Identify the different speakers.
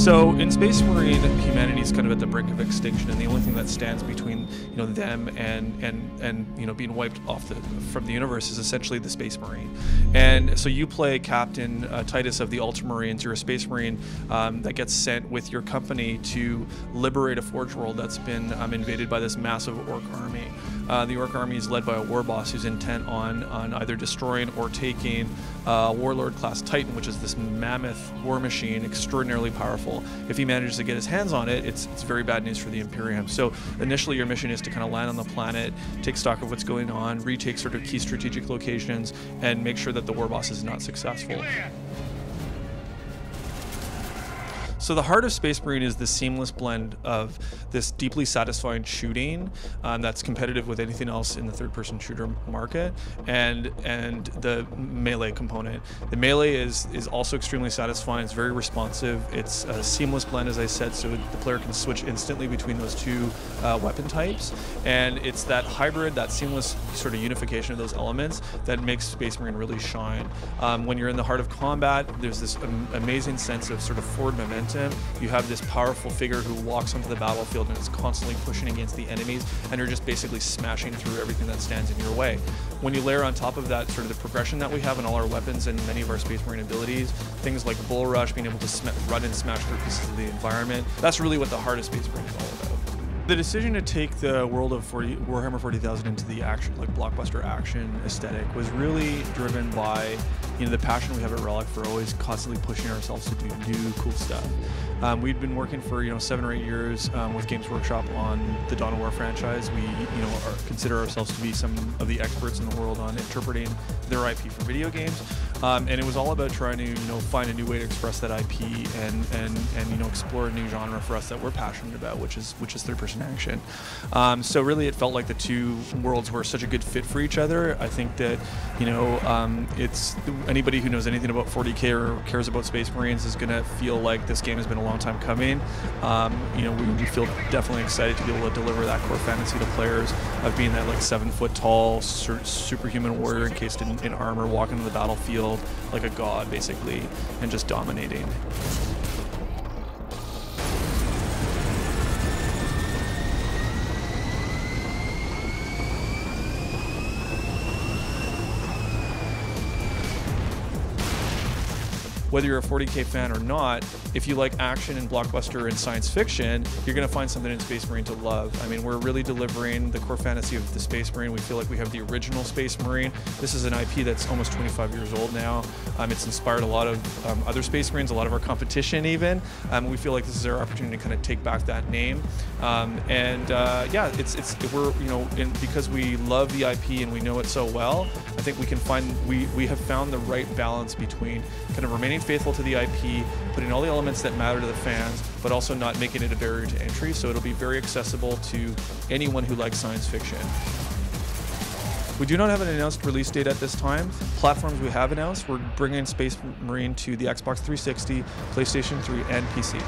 Speaker 1: So in Space Marine, humanity is kind of at the brink of extinction, and the only thing that stands between them and being wiped off from the universe is essentially the Space Marine. And so you play Captain Titus of the Ultramarines. You're a Space Marine that gets sent with your company to liberate a Forge world that's been invaded by this massive Orc army. The Orc army is led by a war boss who's intent on either destroying or taking Warlord class Titan, which is this mammoth war machine, extraordinarily powerful. If he manages to get his hands on it, it's very bad news for the Imperium. So initially your mission is to kind of land on the planet, take stock of what's going on, retake sort of key strategic locations, and make sure that the war boss is not successful. So the heart of Space Marine is this seamless blend of this deeply satisfying shooting that's competitive with anything else in the third-person shooter market, and the melee component. The melee is also extremely satisfying. It's very responsive. It's a seamless blend, as I said, so the player can switch instantly between those two weapon types. And it's that hybrid, that seamless sort of unification of those elements that makes Space Marine really shine. When you're in the heart of combat, there's this amazing sense of sort of forward momentum. You have this powerful figure who walks onto the battlefield and is constantly pushing against the enemies, and you're just basically smashing through everything that stands in your way. When you layer on top of that sort of the progression that we have in all our weapons and many of our Space Marine abilities, things like Bull Rush, being able to run and smash through pieces of the environment, that's really what the heart of Space Marine is all about. The decision to take the world of Warhammer 40,000 into the action, like blockbuster action aesthetic, was really driven by the passion we have at Relic for always constantly pushing ourselves to do new cool stuff. We'd been working for 7 or 8 years with Games Workshop on the Dawn of War franchise. We consider ourselves to be some of the experts in the world on interpreting their IP for video games, and it was all about trying to find a new way to express that IP and explore a new genre for us that we're passionate about, which is third-person action. So really, it felt like the two worlds were such a good fit for each other. I think that it's anybody who knows anything about 40K or cares about Space Marines is going to feel like this game has been a long time coming. We feel definitely excited to be able to deliver that core fantasy to players of being that like 7-foot tall superhuman warrior encased in armor, walking on the battlefield like a god basically, and just dominating. Whether you're a 40K fan or not, if you like action and blockbuster and science fiction, you're going to find something in Space Marine to love. I mean, we're really delivering the core fantasy of the Space Marine. We feel like we have the original Space Marine. This is an IP that's almost 25 years old now. It's inspired a lot of other Space Marines, a lot of our competition even. We feel like this is our opportunity to kind of take back that name. Yeah, because we love the IP and we know it so well, I think we have found the right balance between kind of remaining faithful to the IP, putting all the elements that matter to the fans, but also not making it a barrier to entry, so it'll be very accessible to anyone who likes science fiction. We do not have an announced release date at this time. Platforms we have announced, we're bringing Space Marine to the Xbox 360, PlayStation 3, and PC.